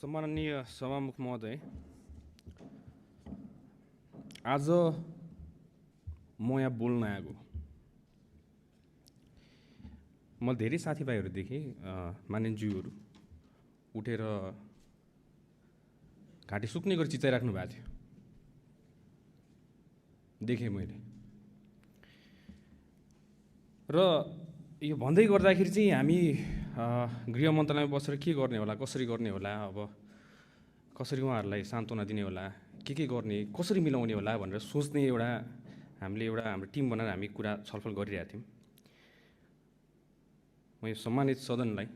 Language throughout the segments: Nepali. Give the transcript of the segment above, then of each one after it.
सम्माननीय सभामुख महोदय, आज म यहाँ बोल्न आएको। म धेरै साथीभाइहरू देखेँ, मान्यज्यूहरू उठेर घाँटी सुक्ने गरी चिचाइराख्नु भएको थियो, देखेँ मैले। र यो भन्दै गर्दाखेरि चाहिँ हामी गृह मन्त्रालयमा बसेर के गर्ने होला, कसरी गर्ने होला, अब कसरी उहाँहरूलाई सान्त्वना दिने होला, के गर्ने, कसरी मिलाउने होला भनेर सोच्ने हामीले हाम्रो टिम बनाएर हामी कुरा छलफल गरिरहेका थियौँ। म यो सम्मानित सदनलाई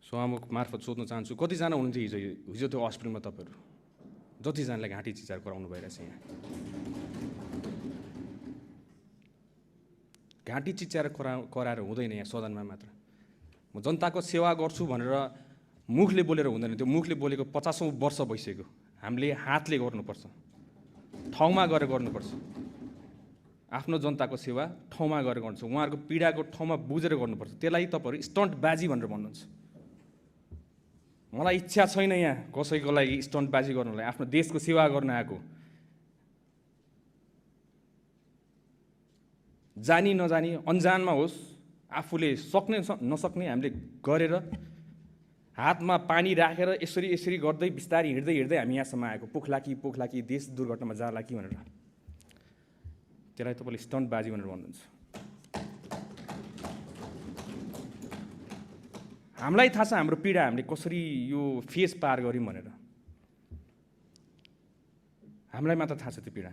सभामुख मार्फत सोध्न चाहन्छु, कतिजना हुनुहुन्थ्यो हिजो त्यो हस्पिटलमा तपाईँहरू? जतिजनालाई घाँटी चिचार गराउनु भइरहेछ यहाँ। घाँटी चिच्याएर कराएर हुँदैन यहाँ सदनमा मात्र। म जनताको सेवा गर्छु भनेर मुखले बोलेर हुँदैन, त्यो मुखले बोलेको 50औं वर्ष भइसक्यो। हामीले हातले गर्नुपर्छ, ठाउँमा गएर गर्नुपर्छ। आफ्नो जनताको सेवा ठाउँमा गएर गर्नुपर्छ, उहाँहरूको पीडाको ठाउँमा बुझेर गर्नुपर्छ। त्यसलाई तपाईँहरू स्टन्टबाजी भनेर भन्नुहुन्छ। मलाई इच्छा छैन यहाँ कसैको लागि स्टन्टबाजी गर्नलाई, आफ्नो देशको सेवा गर्न आएको। जानी नजानी अन्जानमा होस्, आफूले सक्ने नसक्ने हामीले गरेर हातमा पानी राखेर यसरी गर्दै बिस्तारै हिँड्दै हामी यहाँसम्म आएको। पोखलाकी देश दुर्घटनामा जाला कि भनेर। त्यसलाई तपाईँले स्टन्टबाजी भनेर भन्नुहुन्छ। हामीलाई थाहा छ हाम्रो पीडा हामीले कसरी यो फेस पार गऱ्यौँ भनेर। हामीलाई मात्र थाहा छ त्यो पीडा।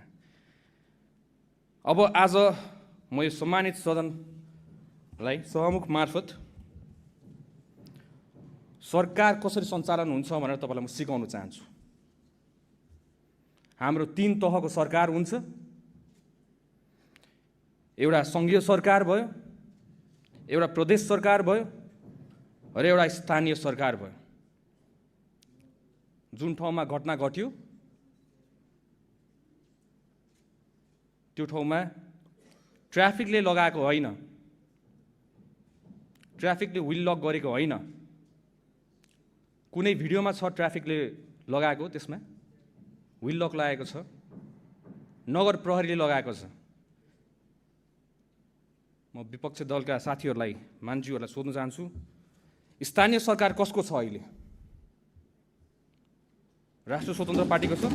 अब आज म यो सम्मानित सदनलाई सभामुख मार्फत सरकार कसरी सञ्चालन हुन्छ भनेर तपाईँलाई म सिकाउन चाहन्छु। हाम्रो 3 तहको सरकार हुन्छ। एउटा सङ्घीय सरकार भयो, एउटा प्रदेश सरकार भयो र एउटा स्थानीय सरकार भयो। जुन ठाउँमा घटना घट्यो त्यो ठाउँमा ट्राफिकले लगाएको होइन, ट्राफिकले व्हिल लक गरेको होइन। कुनै भिडियोमा छ ट्राफिकले लगाएको, त्यसमा व्हिल लक लगाएको छ, नगर प्रहरीले लगाएको छ। म विपक्षी दलका साथीहरूलाई, मान्छेहरूलाई सोध्न चाहन्छु, स्थानीय सरकार कसको छ अहिले? राष्ट्रिय स्वतन्त्र पार्टीको छ?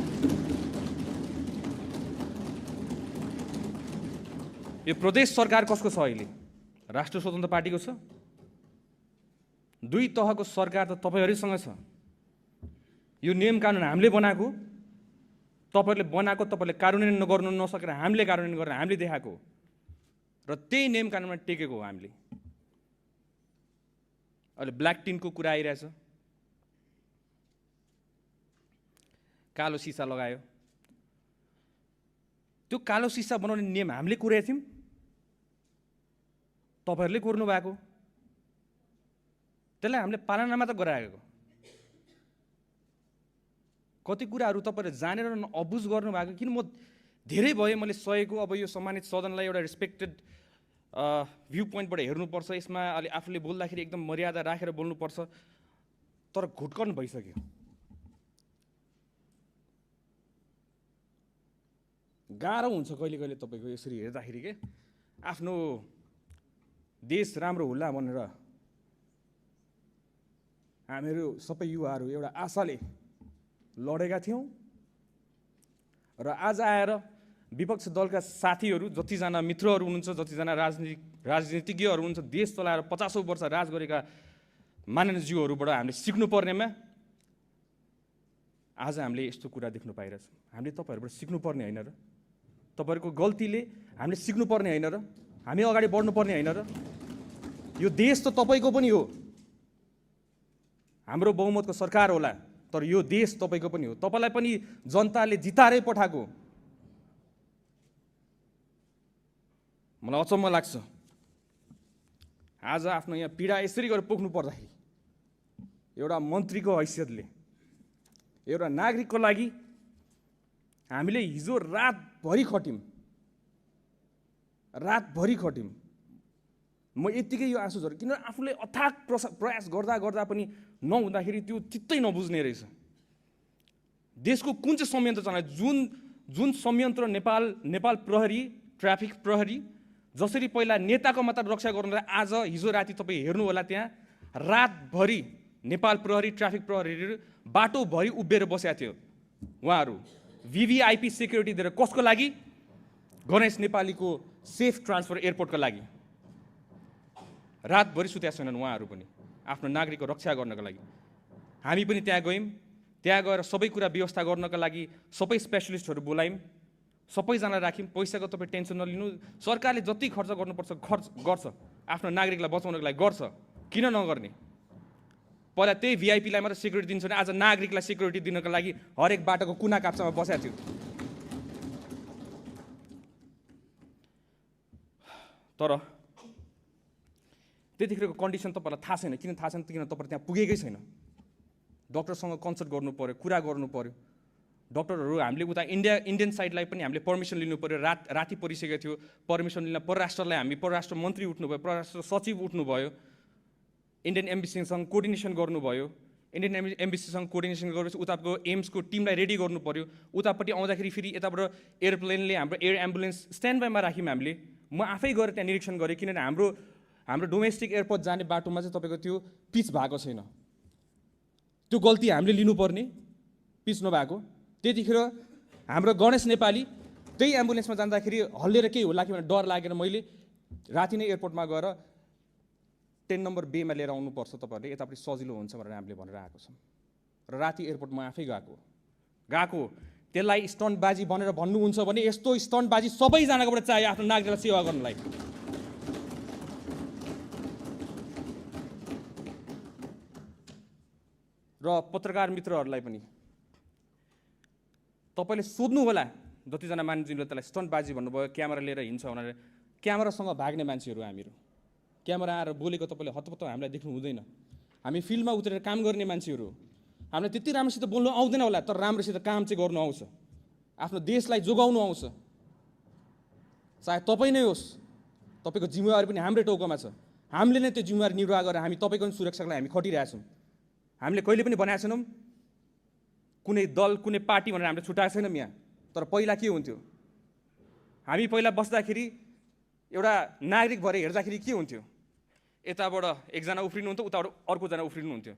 यो प्रदेश सरकार कसको छ अहिले? राष्ट्रिय स्वतन्त्र पार्टीको छ? 2 तहको सरकार त तपाईँहरूसँग छ। यो नियम कानुन हामीले बनाएको, तपाईँहरूले बनाएको, तपाईँले कार्यान्वयन गर्नु नसकेर हामीले कार्यान्वयन गरेर हामीले देखाएको र त्यही नियम कानुनमा टेकेको हो हामीले। अहिले ब्ल्याक टिनको कुरा आइरहेछ, कालो सिसा लगायो। त्यो कालो सिसा बनाउने नियम हामीले कुरेका थियौँ, तपाईँहरूले कुर्नु भएको। त्यसलाई हामीले पालना मात्र गराएको। कति कुराहरू तपाईँहरूले जानेर अबुझ गर्नु भएको। किन म धेरै भयो मैले सहेको। अब यो सम्मानित सदनलाई एउटा रेस्पेक्टेड भ्यू पोइन्टबाट हेर्नुपर्छ। यसमा अलि आफूले बोल्दाखेरि एकदम मर्यादा राखेर बोल्नुपर्छ, तर घुटकन भइसक्यो। गाह्रो हुन्छ कहिले तपाईँको यसरी हेर्दाखेरि के आफ्नो देश राम्रो होला भनेर हामीहरू सबै युवाहरू एउटा आशाले लडेका थियौँ र आज आएर विपक्ष दलका साथीहरू, जतिजना मित्रहरू हुनुहुन्छ, जतिजना राजनीतिज्ञहरू हुनुहुन्छ, देश चलाएर 50औं वर्ष राज गरेका माननीयज्यूहरूबाट हामीले सिक्नुपर्नेमा आज हामीले यस्तो कुरा देख्नु पाइरहेछौँ। हामीले तपाईँहरूबाट सिक्नुपर्ने होइन र? तपाईँहरूको गल्तीले हामीले सिक्नुपर्ने होइन र? हामी अगाडि बढ्नुपर्ने होइन र? यो देश त तपाईँको पनि हो। हाम्रो बहुमतको सरकार होला, तर यो देश तपाईँको पनि हो। तपाईँलाई पनि जनताले जिताएरै पठाएको। मलाई अचम्म लाग्छ, आज आफ्नो यहाँ पीडा यसरी गरेर पोख्नु पर्दाखेरि एउटा मन्त्रीको हैसियतले, एउटा नागरिकको लागि हामीले हिजो रातभरि खट्यौँ। म यत्तिकै यो आँसु झरे किन आफूले अथाक प्रयास गर्दा गर्दा पनि नहुँदाखेरि त्यो चित्तै नबुझ्ने रहेछ। देशको कुन चाहिँ संयन्त्र चलायो, जुन संयन्त्र नेपाल प्रहरी, ट्राफिक प्रहरी जसरी पहिला नेताको मात्र रक्षा गर्नुलाई आज हिजो राति तपाईँ हेर्नु होला, त्यहाँ रातभरि नेपाल प्रहरी, ट्राफिक प्रहरीहरू बाटोभरि उभिएर बसेका थियो। उहाँहरू VVIP सेक्युरिटी दिएर कसको लागि? गणेश नेपालीको सेफ ट्रान्सफर एयरपोर्टको लागि। रातभरि सुतेका छैनन् उहाँहरू पनि आफ्नो नागरिकको रक्षा गर्नको लागि। हामी पनि त्यहाँ गयौँ, त्यहाँ गएर सबै कुरा व्यवस्था गर्नका लागि सबै स्पेसलिस्टहरू बोलायौँ, सबैजना राख्यौँ। पैसाको तपाईँ टेन्सन नलिनु, सरकारले जति खर्च गर्नुपर्छ खर्च गर्छ, आफ्नो नागरिकलाई बचाउनको लागि गर्छ, किन नगर्ने? पहिला त्यही VIPलाई मात्र सेक्युरिटी दिन्छ भने आज नागरिकलाई सेक्युरिटी दिनको लागि हरेक बाटोको कुना काप्चामा बसेको थियो। तर त्यतिखेरको कन्डिसन तपाईँलाई थाहा छैन। किन थाहा छैन? किन तपाईँ त्यहाँ पुगेकै छैन। डक्टरसँग कन्सल्ट गर्नु पऱ्यो, कुरा गर्नु पऱ्यो। डक्टरहरू हामीले उता इन्डियन साइडलाई पनि हामीले पर्मिसन लिनु पऱ्यो। राति परिसकेको थियो, पर्मिसन लिन परराष्ट्रलाई हामी परराष्ट्र मन्त्री उठ्नुभयो, परराष्ट्र सचिव उठ्नुभयो, इन्डियन एम्बेसीसँग कोर्डिनेसन गर्नुभयो। इन्डियन एम्बेसीसँग कोर्डिनेसन गरेपछि उताको एम्सको टिमलाई रेडी गर्नु पऱ्यो। उतापट्टि आउँदाखेरि फेरि यताबाट एयरप्लेनले हाम्रो एयर एम्बुलेन्स स्ट्यान्ड बाईमा राख्यौँ हामीले। म आफै गएर त्यहाँ निरीक्षण गरेँ, किनभने हाम्रो डोमेस्टिक एयरपोर्ट जाने बाटोमा चाहिँ तपाईँको त्यो पिच भएको छैन। त्यो गल्ती हामीले लिनुपर्ने, पिच नभएको। त्यतिखेर हाम्रो गणेश नेपाली त्यही एम्बुलेन्समा जाँदाखेरि हल्लिएर केही होला कि भनेर डर लागेर मैले राति नै एयरपोर्टमा गएर 10 नम्बर बेमा लिएर आउनुपर्छ तपाईँहरूले, यतापट्टि सजिलो हुन्छ भनेर हामीले भनेर आएको छौँ। र राति एयरपोर्टमा आफै गएको त्यसलाई स्टन्टबाजी भनेर भन्नुहुन्छ भने यस्तो स्टन्टबाजी सबैजनाकोबाट चाहियो आफ्नो नागरिकलाई सेवा गर्नलाई। र पत्रकार मित्रहरूलाई पनि तपाईँले सोध्नु होला, जतिजना मान्छेले त्यसलाई स्टन्टबाजी भन्नुभयो, क्यामेरा लिएर हिँड्छ भनेर। क्यामेरासँग भाग्ने मान्छेहरू हामीहरू, क्यामेरा आएर बोलेको तपाईँले हतपत्त हामीलाई देख्नु हुँदैन। हामी फिल्डमा उत्रेर काम गर्ने मान्छेहरू, हामीलाई त्यति राम्रोसित बोल्नु आउँदैन होला, तर राम्रोसित काम चाहिँ गर्नु आउँछ, आफ्नो देशलाई जोगाउनु आउँछ। चाहे तपाईँ नै होस्, तपाईँको जिम्मेवारी पनि हाम्रै टाउकोमा छ। हामीले नै त्यो जिम्मेवारी निर्वाह गरेर हामी तपाईँको सुरक्षाको लागि हामी खटिरहेछौँ। हामीले कहिले पनि भनेका छैनौँ कुनै दल कुनै पार्टी भनेर हामीले छुट्याएको छैनौँ यहाँ। तर पहिला के हुन्थ्यो, हामी पहिला बस्दाखेरि एउटा नागरिक भएर हेर्दाखेरि के हुन्थ्यो, यताबाट एकजना उफ्रिनुहुन्थ्यो, उताबाट अर्कोजना उफ्रिनुहुन्थ्यो,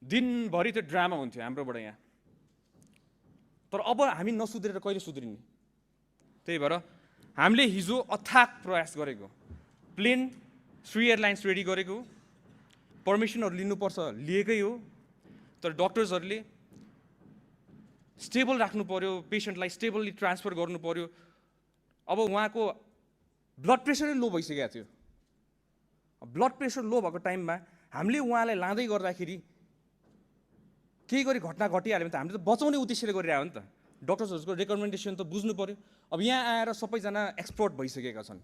दिनभरि त्यो ड्रामा हुन्थ्यो हाम्रोबाट यहाँ। तर अब हामी नसुध्रेर कहिले सुध्रिने? त्यही भएर हामीले हिजो अथाक प्रयास गरेको, प्लेन श्री एयरलाइन्स रेडी गरेको, पर्मिसनहरू लिनुपर्छ लिएकै हो। तर डक्टर्सहरूले स्टेबल राख्नु पर्यो, पेसेन्टलाई स्टेबली ट्रान्सफर गर्नु पर्यो। अब उहाँको ब्लड प्रेसरै लो भइसकेको थियो। ब्लड प्रेसर लो भएको टाइममा हामीले उहाँलाई लाँदै गर्दाखेरि केही गरी घटना घटिहाल्यो भने त हामीले त बचाउने उद्देश्यले गरिरहेको हो नि त। डक्टर्सहरूको रेकमेन्डेसन त बुझ्नु पऱ्यो। अब यहाँ आएर सबैजना एक्सपर्ट भइसकेका छन्,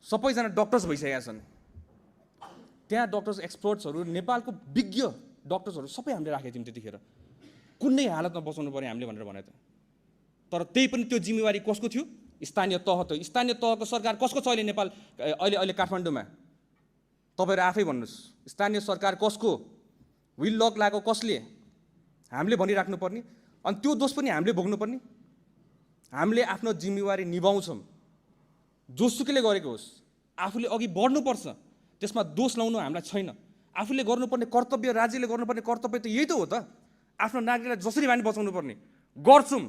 सबैजना डक्टर्स भइसकेका छन्। त्यहाँ डक्टर्स एक्सपर्ट्सहरू, नेपालको विज्ञ डक्टर्सहरू सबै हामीले राखेका थियौँ त्यतिखेर। कुनै हालतमा बचाउनु पऱ्यो हामीले भनेर भने त। तर त्यही पनि त्यो जिम्मेवारी कसको थियो? स्थानीय तह त। स्थानीय तहको सरकार कसको छ अहिले नेपाल अहिले काठमाडौँमा? तपाईँहरू आफै भन्नुहोस्, स्थानीय सरकार कसको? व्हिल लक लागेको कसले? हामीले भनिराख्नु पर्ने। अनि त्यो दोष पनि हामीले भोग्नुपर्ने। हामीले आफ्नो जिम्मेवारी निभाउँछौँ, जोसुकैले गरेको होस्। आफूले अघि बढ्नुपर्छ, त्यसमा दोष लाउनु हामीलाई छैन। आफूले गर्नुपर्ने कर्तव्य, राज्यले गर्नुपर्ने कर्तव्य त यही त हो त। आफ्नो नागरिकलाई जसरी भए पनि बचाउनु पर्ने गर्छौँ।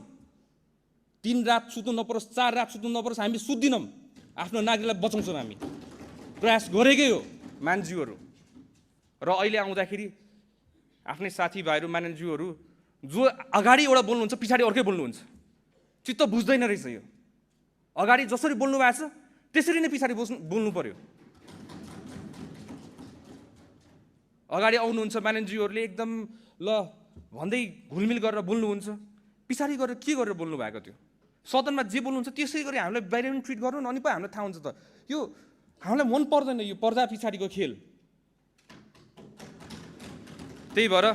3 रात सुत्नु नपरोस्, 4 रात सुत्नु नपरोस्, हामी सुत्दिनौँ। आफ्नो नागरिकलाई बचाउँछौँ, हामी प्रयास गरेकै हो मान्छेहरू। र अहिले आउँदाखेरि आफ्नै साथीभाइहरू, मान्छेहरू जो अगाडि एउटा बोल्नुहुन्छ पछाडि अर्कै बोल्नुहुन्छ, चित्त बुझ्दैन रहेछ यो। अगाडि जसरी बोल्नु भएको छ त्यसरी नै पछाडि बोल्नु पर्यो। अगाडि आउनुहुन्छ मान्छेहरूले एकदम ल भन्दै घुलमिल गरेर बोल्नुहुन्छ, पछाडि गरेर के गरेर बोल्नु भएको थियो? सदनमा जे बोल्नुहुन्छ त्यसै गरी हामीलाई बाहिर पनि ट्रिट गर्नु न, अनि पो हामीलाई थाहा हुन्छ त। यो हामीलाई मन पर्दैन यो पर्दा पछाडिको खेल। त्यही भएर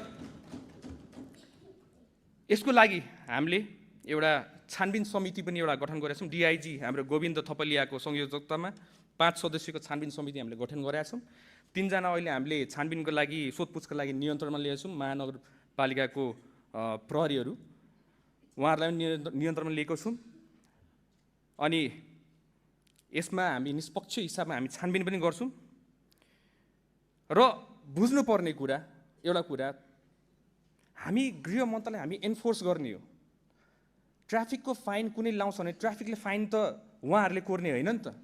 यसको लागि हामीले एउटा छानबिन समिति पनि एउटा गठन गरेका छौँ। DIG हाम्रो गोविन्द थपलियाको संयोजकतामा 5 सदस्यको छानबिन समिति हामीले गठन गरेका छौँ। 3 जना अहिले हामीले छानबिनको लागि सोधपुछका लागि नियन्त्रणमा लिएका छौँ। महानगरपालिकाको प्रहरीहरू उहाँहरूलाई नियन्त्रणमा लिएको छौँ। अनि यसमा हामी निष्पक्ष हिसाबमा हामी छानबिन पनि गर्छौँ। र बुझ्नुपर्ने कुरा एउटा कुरा, हामी गृह मन्त्रालय हामी एन्फोर्स गर्ने हो। ट्राफिकको फाइन कुनै लाउँछ भने ट्राफिकले फाइन त उहाँहरूले कोर्ने होइन नि त।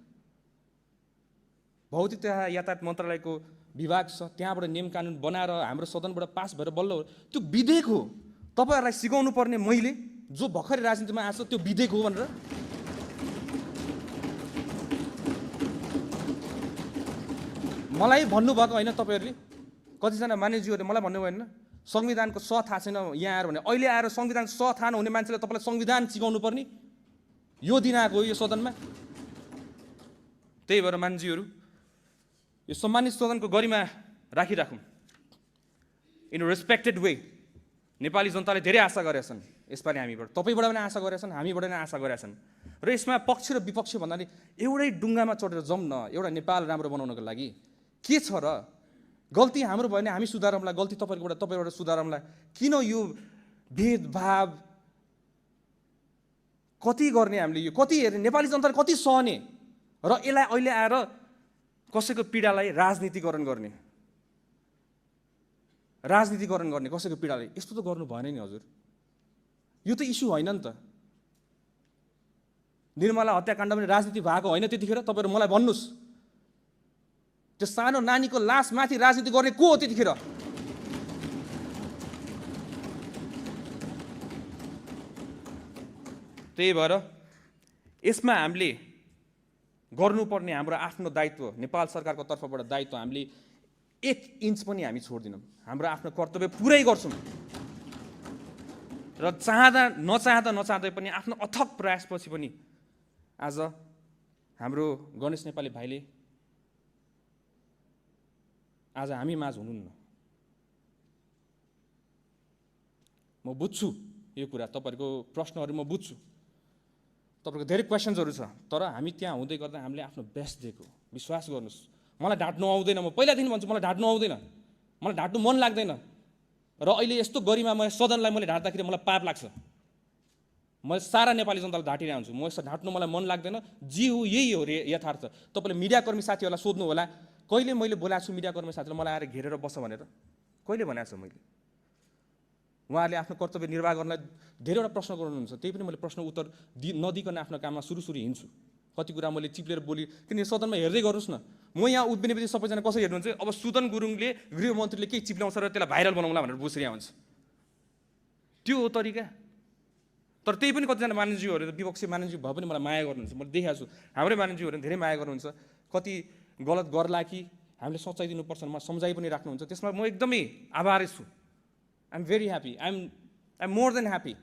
भौतिक तथा यातायात मन्त्रालयको विभाग छ, त्यहाँबाट नियम कानुन बनाएर हाम्रो सदनबाट पास भएर बल्ल त्यो विधेयक हो। तपाईँहरूलाई सिकाउनु पर्ने मैले जो भर्खरै राजनीतिमा आएको छ त्यो विधेयक हो भनेर। मलाई भन्नुभएको होइन तपाईँहरूले, कतिजना मानिसज्यूहरूले मलाई भन्नुभयो होइन संविधानको स थाहा छैन यहाँ आएर भने। अहिले आएर संविधान स थाहा नहुने मान्छेले तपाईँलाई संविधान सिकाउनु पर्ने यो दिन आएको हो यो सदनमा। त्यही भएर मान्छेहरू यो सम्मानित सदनको गरिमा राखिराखौँ इन रेस्पेक्टेड वे। नेपाली जनताले धेरै आशा गरेका छन् यसपालि हामीबाट, तपाईँबाट पनि आशा गरेका छन्, हामीबाट पनि आशा गरेका छन्। र यसमा पक्ष र विपक्ष भन्नाले एउटै डुङ्गामा चढेर जाउँ न एउटा नेपाल राम्रो बनाउनको लागि। के छ र गल्ती हाम्रो भयो भने हामी सुधारौँला, गल्ती तपाईँबाट सुधारौँला। किन यो भेदभाव कति गर्ने हामीले, यो कति हेर्ने, नेपाली जनताले कति सहने र यसलाई अहिले आएर कसैको पीडालाई राजनीतिकरण गर्ने कसैको पीडालाई, यस्तो त गर्नु भएन नि हजुर। यो त इस्यु होइन नि त। निर्मला हत्याकाण्ड पनि राजनीति भएको होइन त्यतिखेर? तपाईँहरू मलाई भन्नुहोस्, त्यो सानो नानीको लास माथि राजनीति गर्ने को हो त्यतिखेर? त्यही भएर यसमा हामीले गर्नुपर्ने हाम्रो आफ्नो दायित्व, नेपाल सरकारको तर्फबाट दायित्व हामीले 1 इन्च पनि हामी छोड्दिनौँ। हाम्रो आफ्नो कर्तव्य पुरै गर्छौँ र नचाहँदै पनि आफ्नो अथक प्रयासपछि पनि आज हाम्रो गणेश नेपाली भाइले आज हामी माझ हुनुहुन्न। म बुझ्छु यो कुरा, तपाईँहरूको प्रश्नहरू म बुझ्छु, तपाईँहरूको धेरै क्वेसन्सहरू छ, तर हामी त्यहाँ हुँदै गर्दा हामीले आफ्नो बेस्ट दिएको। विश्वास गर्नुहोस्, मलाई ढाँट्नु आउँदैन। म पहिलादेखि भन्छु मलाई ढाँट्नु आउँदैन, मलाई ढाँट्नु मन लाग्दैन। र अहिले यस्तो गरिमामय सदनलाई मैले ढाँट्दाखेरि मलाई पाप लाग्छ। म सारा नेपाली जनतालाई ढाँटिरहेको हुन्छु। म यस्तो ढाँट्नु मलाई मन लाग्दैन। जे हो यही हो यथार्थ। तपाईँले मिडियाकर्मी साथीहरूलाई सोध्नु होला, कहिले मैले बोलाएको छु मिडियाकर्मी साथीलाई मलाई आएर घेरेर बस भनेर? कहिले भनेको छु मैले? उहाँहरूले आफ्नो कर्तव्य निर्वाह गर्नलाई धेरैवटा प्रश्न गर्नुहुन्छ, त्यही पनि मैले प्रश्न उत्तर नदिकन आफ्नो काममा सुरु हिँड्छु। कति कुरा मैले चिप्लेर बोली, किन सदनमा हेर्दै गर्नुहोस् न। म यहाँ उभिनेपछि सबैजना कसरी हेर्नुहुन्छ, अब सुदन गुरुङले गृहमन्त्रीले केही चिप्ल्याउँछ र त्यसलाई भाइरल बनाउँला भनेर बुझिरहेको हुन्छ। त्यो हो तरिका? तर त्यही पनि कतिजना मानिसज्यूहरू विपक्षी मानिसज्यू भए पनि मलाई माया गर्नुहुन्छ। मैले देखाएको छु हाम्रै मानिसज्यूहरू धेरै माया गर्नुहुन्छ। कति गलत गर्ला कि हामीले सच्चाइ दिनुपर्छ मलाई सम्झाइ पनि राख्नुहुन्छ। त्यसमा म एकदमै आभारी छु। I'm very happy, I'm more than happy.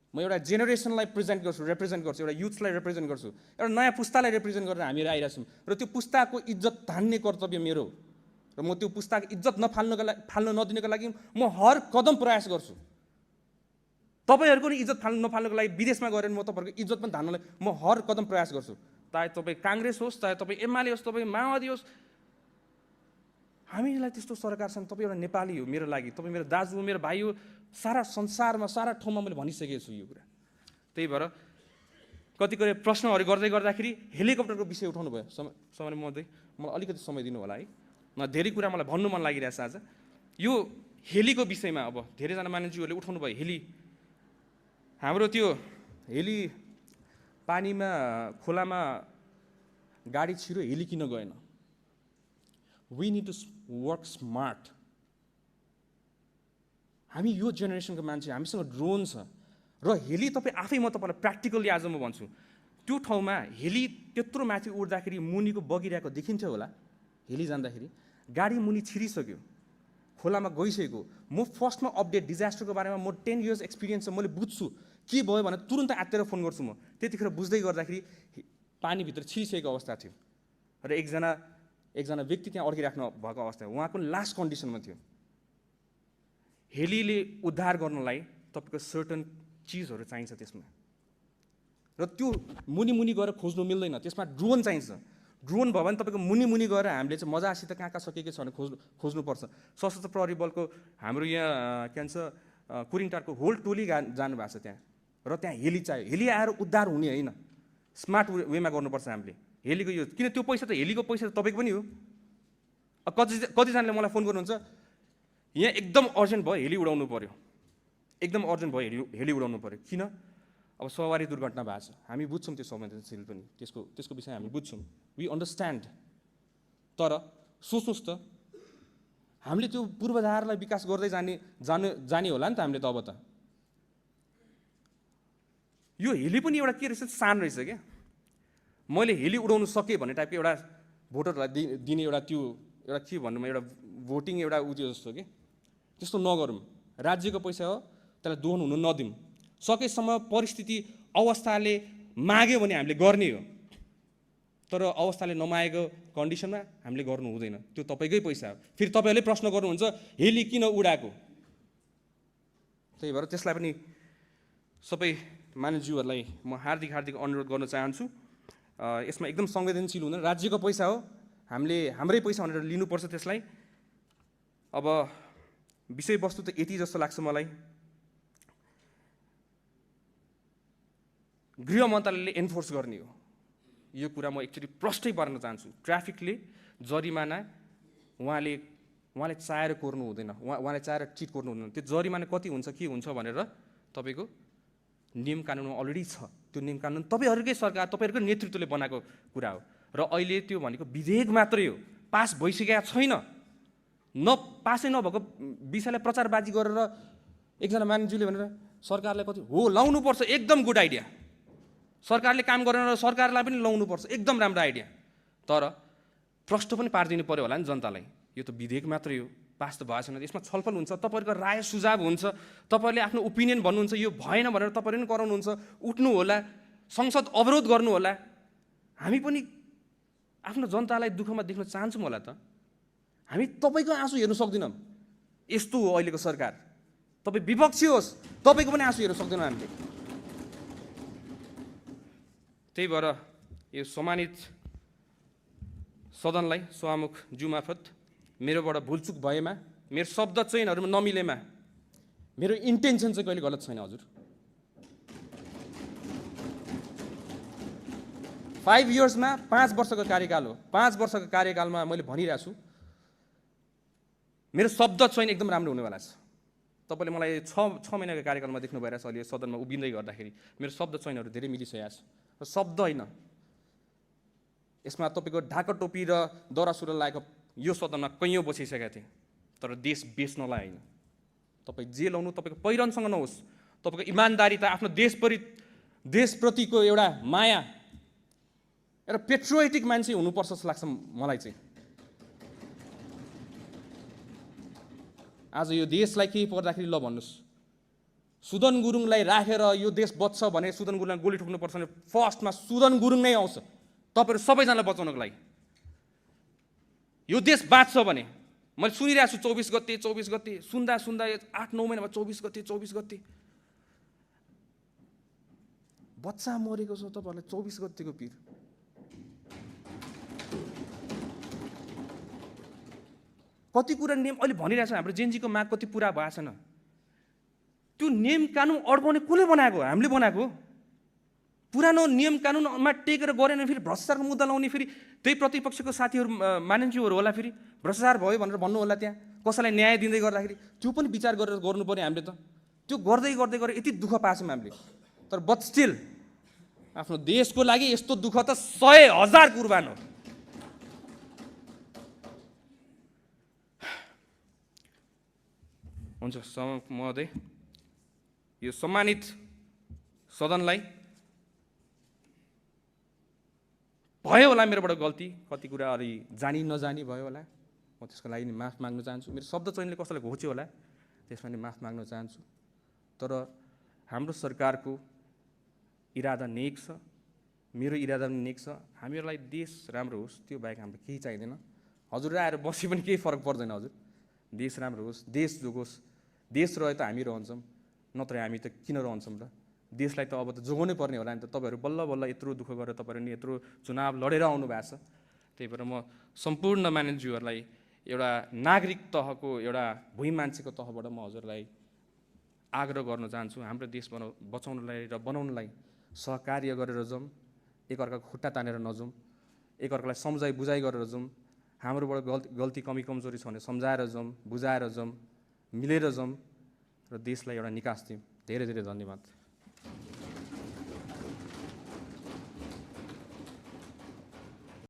म एउटा जेनेरेसनलाई रिप्रेजेन्ट गर्छु, एउटा युथलाई रिप्रेजेन्ट गर्छु, एउटा नयाँ पुस्तालाई रिप्रेजेन्ट गरेर हामीहरू आइरहेको छौँ। र त्यो पुस्ताको इज्जत धान्ने कर्तव्य मेरो, र म त्यो पुस्ताको इज्जत फाल्न नदिनको लागि म हर कदम प्रयास गर्छु। तपाईँहरूको नि इज्जत नफाल्नको लागि विदेशमा गएर म तपाईँहरूको इज्जत पनि धान्नलाई म हर कदम प्रयास गर्छु। चाहे तपाईँ काङ्ग्रेस होस्, चाहे तपाईँ एमाले होस्, तपाईँ माओवादी होस्, हामीलाई त्यस्तो सरकार छन्। तपाईँ एउटा नेपाली हो मेरो लागि, तपाईँ मेरो दाजु हो, मेरो भाइ हो। सारा संसारमा सारा ठाउँमा मैले भनिसकेको छु यो कुरा। त्यही भएर कतिपय प्रश्नहरू गर्दाखेरि हेलिकप्टरको विषय उठाउनु भयो। समय महोदय मलाई अलिकति समय दिनु होला है। धेरै कुरा मलाई भन्नु मन लागिरहेछ आज यो हेलीको विषयमा। अब धेरैजना मानिसहरूले उठाउनु भयो हेली। हाम्रो त्यो हेली पानीमा खोलामा गाडी छिरो हेली किन गएन? We need to work smart. हामी यो जेनेरेसनको मान्छे, हामीसँग ड्रोन छ र हेली तपाईँ आफै, म तपाईँलाई प्र्याक्टिकली आज म भन्छु, त्यो ठाउँमा हेली त्यत्रो माथि उड्दाखेरि मुनिको बगिरहेको देखिन्थ्यो होला। हेली जाँदाखेरि गाडी मुनि छिरिसक्यो, खोलामा गइसकेको। म फर्स्टमा अपडेट डिजास्टरको बारेमा म 10 years एक्सपिरियन्स छ, मैले बुझ्छु के भयो भने तुरन्त आत्तेर फोन गर्छु म। त्यतिखेर बुझ्दै गर्दाखेरि पानीभित्र छिरिसकेको अवस्था थियो र एकजना व्यक्ति त्यहाँ अड्किराख्नु भएको अवस्था, उहाँ पनि लास्ट कन्डिसनमा थियो। हेलीले उद्धार गर्नलाई तपाईँको सर्टन चिजहरू चाहिन्छ त्यसमा, र त्यो मुनि गएर खोज्नु मिल्दैन। त्यसमा ड्रोन चाहिन्छ। ड्रोन भयो भने तपाईँको मुनि मुनि गएर हामीले चाहिँ मजासित कहाँ कहाँ सकेको छ भने खोज्नुपर्छ। सशस्त्र प्रहरी बलको हाम्रो यहाँ के भन्छ कुरिङटारको होल टोली जानुभएको छ त्यहाँ, र त्यहाँ हेली चाहियो। हेली आएर उद्धार हुने होइन, स्मार्ट वेमा गर्नुपर्छ हामीले हेलीको यो, किन त्यो पैसा त हेलीको पैसा त तपाईँको पनि हो। कतिजनाले मलाई फोन गर्नुहुन्छ, यहाँ एकदम अर्जेन्ट भयो हेली उडाउनु पऱ्यो, एकदम अर्जेन्ट भयो हेली उडाउनु पऱ्यो। किन? अब सवारी दुर्घटना भएको छ, हामी बुझ्छौँ त्यो संवेदनशील पनि, त्यसको विषय हामी बुझ्छौँ, वी अन्डरस्ट्यान्ड। तर सोच्नुहोस् त, हामीले त्यो पूर्वाधारलाई विकास गर्दै जाने होला नि त हामीले त। अब त यो हेली पनि एउटा के रहेछ, सान रहेछ क्या। मैले हेली उडाउनु सकेँ भन्ने टाइपको एउटा भोटरलाई दिने एउटा त्यो एउटा के भन्नुमा एउटा भोटिङ एउटा उ त्यो जस्तो के, त्यस्तो नगरौँ। राज्यको पैसा हो, त्यसलाई दोहन हुनु नदिउँ। सकेसम्म परिस्थिति अवस्थाले माग्यो भने हामीले गर्ने हो, तर अवस्थाले नमागेको कन्डिसनमा हामीले गर्नु हुँदैन। त्यो तपाईँकै पैसा हो। फेरि तपाईँहरूले प्रश्न गर्नुहुन्छ हेली किन उडाएको, त्यही भएर त्यसलाई पनि सबै मानिसज्यूहरूलाई म हार्दिक अनुरोध गर्न चाहन्छु, यसमा एकदम संवेदनशील हुँदैन। राज्यको पैसा हो, हामीले हाम्रै पैसा भनेर लिनुपर्छ त्यसलाई। अब विषयवस्तु त यति जस्तो लाग्छ मलाई। गृह मन्त्रालयले एन्फोर्स गर्ने हो यो कुरा, म एकचोटि प्रष्टै पार्न चाहन्छु। ट्राफिकले जरिमाना उहाँले चाहेर कोर्नु हुँदैन, उहाँले चाहेर चिट कोर्नु हुँदैन। त्यो जरिमाना कति हुन्छ के हुन्छ भनेर तपाईँको नियम कानुनमा अलरेडी छ। त्यो नियम कानुन तपाईँहरूकै सरकार, तपाईँहरूकै नेतृत्वले बनाएको कुरा हो। र अहिले त्यो भनेको विधेयक मात्रै हो, पास भइसकेका छैन। पासै नभएको विषयलाई प्रचारबाजी गरेर एकजना मानिसले भनेर सरकारलाई कति हो लाउनुपर्छ, एकदम गुड आइडिया। सरकारले काम गरेन र सरकारलाई पनि लाउनुपर्छ, एकदम राम्रो आइडिया। तर प्रश्न पनि पारिदिनु पर्यो होला नि जनतालाई। यो त विधेयक मात्रै हो, पास त भएको छैन। यसमा छलफल हुन्छ, तपाईँहरूको राय सुझाव हुन्छ, तपाईँहरूले आफ्नो ओपिनियन भन्नुहुन्छ, यो भएन भनेर तपाईँहरूले पनि कराउनुहुन्छ, उठ्नु होला, संसद अवरोध गर्नु होला। हामी पनि आफ्नो जनतालाई दुःखमा देख्न चाहन्छौँ होला त। हामी तपाईँको आँसु हेर्नु सक्दैनौँ। यस्तो हो अहिलेको सरकार। तपाईँ विपक्षी होस्, तपाईँको पनि आँसु हेर्नु सक्दैनौँ हामीले। त्यही भएर यो सम्मानित सदनलाई सभामुख ज्यू मार्फत मेरोबाट भुलचुक भएमा, मेरो शब्द चयनहरूमा नमिलेमा, मेरो इन्टेन्सन चाहिँ कहिले गलत छैन हजुर। 5 इयर्समा 5 वर्षको कार्यकाल हो। 5 वर्षको कार्यकालमा मैले भनिरहेको छु, मेरो शब्द चयन एकदम राम्रो हुनेवाला छ। तपाईँले मलाई 6 महिनाको कार्यकालमा देख्नु भइरहेछ अहिले सदनमा उभिँदै गर्दाखेरि मेरो शब्द चयनहरू धेरै मिलिसकेको छ। र शब्द होइन, यसमा तपाईँको ढाका टोपी र दौरा सुरुवाल लगाएको यो सदनमा कैयौँ बसिसकेका थिएँ, तर देश बेच्नलाई होइन। तपाईँ जे लाउनु तपाईँको पहिरनसँग नहोस्, तपाईँको इमान्दारिता, आफ्नो देशप्रतिको एउटा माया, एउटा पेट्रियोटिक मान्छे हुनुपर्छ जस्तो लाग्छ मलाई चाहिँ। आज यो देशलाई केही पर्दाखेरि ल भन्नुहोस्, सुदन गुरुङलाई राखेर यो देश बच्छ भने सुदन गुरुङलाई गोली ठोक्नुपर्छ भने फर्स्टमा सुदन गुरुङ नै आउँछ तपाईँहरू सबैजनालाई बचाउनको लागि। यो देश बाँच्छ भने मैले सुनिरहेको छु 24 गते सुन्दा 8-9 महिनामा 24 गते बच्चा मरेको छ। तपाईँहरूलाई 24 गतेको पिर कति कुरा नियम अहिले भनिरहेको छ। हाम्रो जेनजीको माग कति पुरा भएको छैन। त्यो नियम कानुन अड्काउने कसले बनाएको? हामीले बनाएको। पुरानो नियम कानुनमा टेकेर गरेन फेरि भ्रष्टाचारको मुद्दा लाउने, फेरि त्यही प्रतिपक्षको साथीहरू मानिसहरू होला, फेरि भ्रष्टाचार भयो भनेर भन्नु होला, त्यहाँ कसैलाई न्याय दिँदै गर्दाखेरि त्यो पनि विचार गरेर गर्नु पर्यो हामीले त। त्यो गर्दै गरेर यति दुःख पाछौँ हामीले। तर बट स्टिल आफ्नो देशको लागि यस्तो दुःख त 100,000 कुर्बान हो। हुन्छ महोदय, यो सम्मानित सदनलाई भयो होला मेरोबाट गल्ती, कति कुरा अलि जानी नजानी भयो होला, म त्यसको लागि माफ माग्न चाहन्छु। मेरो शब्द चयनले कसैलाई घोच्यो होला, त्यसमा नि माफ माग्न चाहन्छु। तर हाम्रो सरकारको इरादा नेक छ, मेरो इरादा पनि नेक छ। हामीहरूलाई देश राम्रो होस्, त्यो बाहेक हाम्रो केही चाहिँदैन। हजुर आएर बसी पनि केही फरक पर्दैन हजुर। देश राम्रो होस्, देश जोगोस्। देश रहे त हामी रहन्छौँ, नत्र हामी त किन रहन्छौँ र? देशलाई त अब त जोगाउनै पर्ने होला नि त। तपाईँहरू बल्ल बल्ल यत्रो दुःख गरेर तपाईँहरू नि यत्रो चुनाव लडेर आउनु भएको छ। त्यही भएर म सम्पूर्ण मानिसहरूलाई एउटा नागरिक तहको एउटा भुइँ मान्छेको तहबाट म हजुरलाई आग्रह गर्न चाहन्छु, हाम्रो देश बचाउनलाई र बनाउनलाई सहकार्य गरेर जाउँ, एकअर्काको खुट्टा तानेर नजाउँ, एकअर्कालाई सम्झाइ बुझाइ गरेर जाउँ, हाम्रोबाट गल्ती कमी कमजोरी छ भने सम्झाएर जाउँ, बुझाएर जाउँ, मिलेर जाउँ र देशलाई एउटा निकास दिउँ। धेरै धेरै धन्यवाद।